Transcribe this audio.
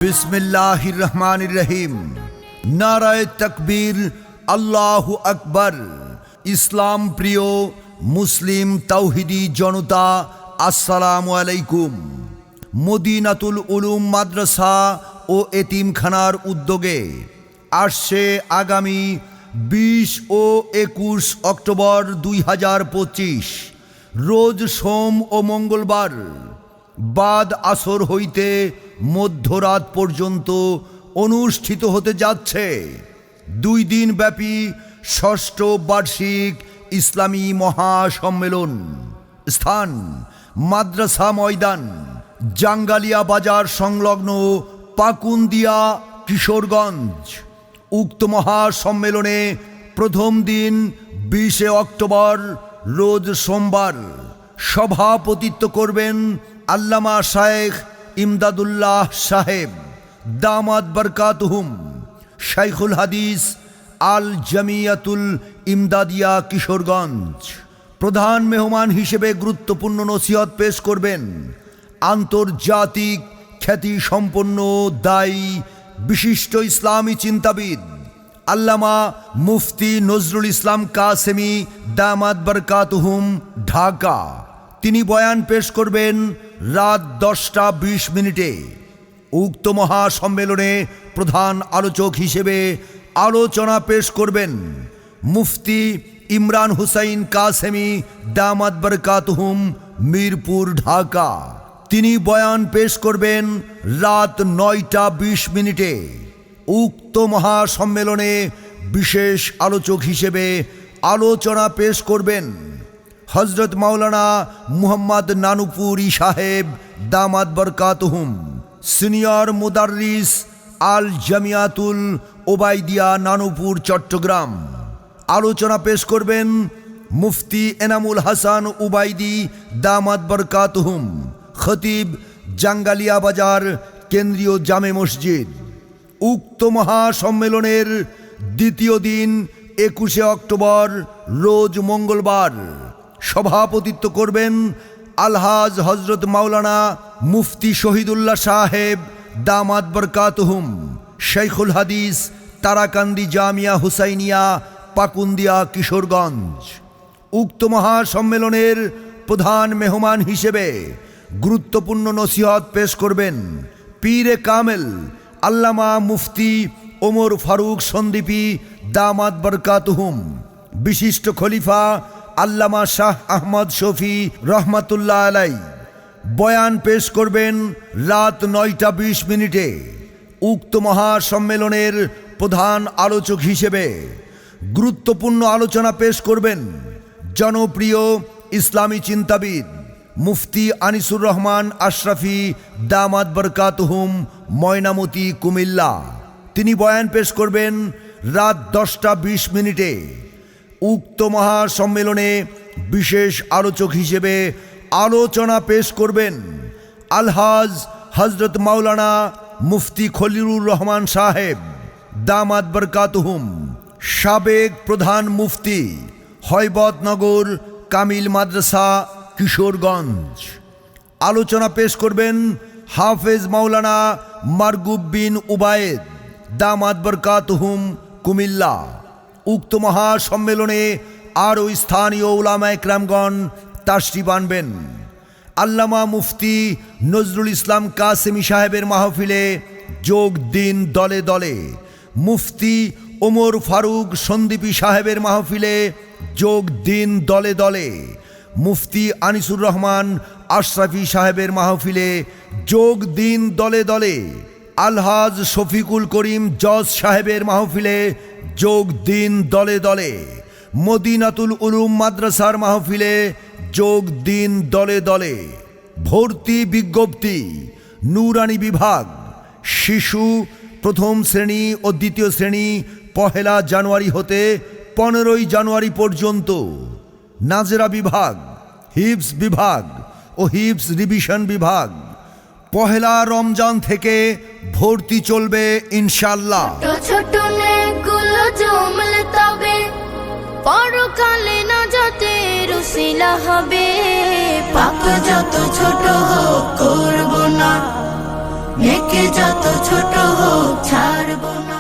बिस्मिल्लाहिर रहमानिर रहीम। नाराए तकबीर, अल्लाहु আকবার। ইসলাম প্রিয় মুসলিম তাওহিদি জনতা, আসসালামু আলাইকুম। মদিনাতুল উলুম মাদ্রাসা ও এতিমখানার উদ্যোগে আসছে আগামী 20 ও 21 অক্টোবর 2025 রোজ সোম ও মঙ্গলবার বাদ আসর হইতে মধ্যরাত পর্যন্ত অনুষ্ঠিত হতে যাচ্ছে 2 দিন ব্যাপী ষষ্ঠ বার্ষিক ইসলামী মহাসম্মেলন। স্থান মাদ্রাসা ময়দান, জাঙ্গালিয়া বাজার সংলগ্ন পাকুন্দিয়া, কিশোরগঞ্জ। উক্ত মহাসম্মেলনে প্রথম দিন 20 অক্টোবর রোজ সোমবার সভাপতিত্ব করবেন আল্লামা শায়েখ ইমদাদুল্লাহ সাহেব দামাত বরকাতুহুম, শাইখুল হাদিস আল জামিয়াতুল ইমদাদিয়া, কিশোরগঞ্জ। প্রধান মেহমান হিসেবে গুরুত্বপূর্ণ নসিহত পেশ করবেন আন্তর্জাতিক খ্যাতি সম্পন্ন দায়ী বিশিষ্ট ইসলামী চিন্তাবিদ আল্লামা মুফতি নজরুল ইসলাম কাসেমি দামাত বরকাতুহুম, ঢাকা। তিনি বয়ান পেশ করবেন রাত 10:20 উক্ত মহাসম্মেলনে প্রধান আলোচক হিসেবে আলোচনা পেশ করবেন মুফতি ইমরান হুসাইন কাসেমি দামাত বরকাতুহুম, মিরপুর, ঢাকা। তিনি বয়ান পেশ করবেন রাত 9:20। উক্ত মহাসম্মেলনে বিশেষ আলোচক হিসেবে আলোচনা পেশ করবেন হজরত মাওলানা মুহাম্মদ নানুপুরি সাহেব দামাত বরকাতুহুম, সিনিয়র মুদাররিস আল জামিয়াতুল ওবাইদিয়া, নানুপুর, চট্টগ্রাম। আলোচনা পেশ করবেন মুফতি এনামুল হাসান উবাইদি দামাত বরকাতুহুম, খতিব, জাঙ্গালিয়া বাজার কেন্দ্রীয় জামে মসজিদ। উক্ত মহাসম্মেলনের দ্বিতীয় দিন 21 অক্টোবর রোজ মঙ্গলবার সভাপতিত্ব করবেন আলহাজ হজরত মাওলানা মুফতি শহীদুল্লাহ সাহেব দামাত বরকাতুহুম, শাইখুল হাদিস, তারাকান্দি জামিয়া হুসাইনিয়া, পাকুন্দিয়া, কিশোরগঞ্জ। উক্ত মহাসম্মেলনের প্রধান মেহমান হিসেবে গুরুত্বপূর্ণ নসিহত পেশ করবেন পীরে কামেল আল্লামা মুফতি ওমর ফারুক সন্দীপী দামাত বরকাতুহুম, বিশিষ্ট খলিফা আল্লামা শাহ আহমদ শফি রহমাতুল্লাহ আলাই। বয়ান পেশ করবেন রাত 9:20। উক্ত মহাসম্মেলনের প্রধান আলোচক হিসেবে গুরুত্বপূর্ণ আলোচনা পেশ করবেন জনপ্রিয় ইসলামী চিন্তাবিদ মুফতি আনিসুর রহমান আশরাফি দামাত বরকাতুহুম, ময়নামতি, কুমিল্লা। তিনি বয়ান পেশ করবেন রাত 10:20। উক্ত মহাসম্মেলনে বিশেষ আলোচক হিসেবে আলোচনা পেশ করবেন আলহাজ হজরত মাওলানা মুফতি খলিলুর রহমান সাহেব দামাত বরকাতুহুম, সাবেক প্রধান মুফতি, হয়বতনগর কামিল মাদ্রাসা, কিশোরগঞ্জ। আলোচনা পেশ করবেন হাফেজ মাওলানা মারগুব বিন উবায়েদ দামাত বরকাতুহুম, কুমিল্লা। উক্ত মহাসম্মেলনে আরও স্থানীয় উলামায়ে কেরামগণ তাশরিফ আনবেন। আল্লামা মুফতি নজরুল ইসলাম কাসেমি সাহেবের মাহফিলে যোগ দিন দলে দলে। মুফতি ওমর ফারুক সন্দীপী সাহেবের মাহফিলে যোগ দিন দলে দলে। মুফতি আনিসুর রহমান আশরাফি সাহেবের মাহফিলে যোগ দিন দলে দলে। আলহাজ শফিকুল করিম জজ সাহেবের মাহফিলে যোগ দিন দলে দলে। মদিনাতুল উলুম মাদ্রাসার মাহফিলে যোগ দিন দলে দলে। ভর্তি বিজ্ঞপ্তি নুরানি বিভাগ, শিশু প্রথম শ্রেণী ও দ্বিতীয় শ্রেণী 1 জানুয়ারি হতে 15 জানুয়ারি পর্যন্ত। নাজেরা বিভাগ, হিফজ বিভাগ ও হিফজ রিভিশন বিভাগ 1 রমজান থেকে ভর্তি চলবে ইনশাআল্লাহ। ছোট নেকগুলো জমলে তবে পরকালে নাজাতের উসিলা হবে। পাপ যত ছোট হোক করব না, একে যত ছোট হোক ছাড়বো না।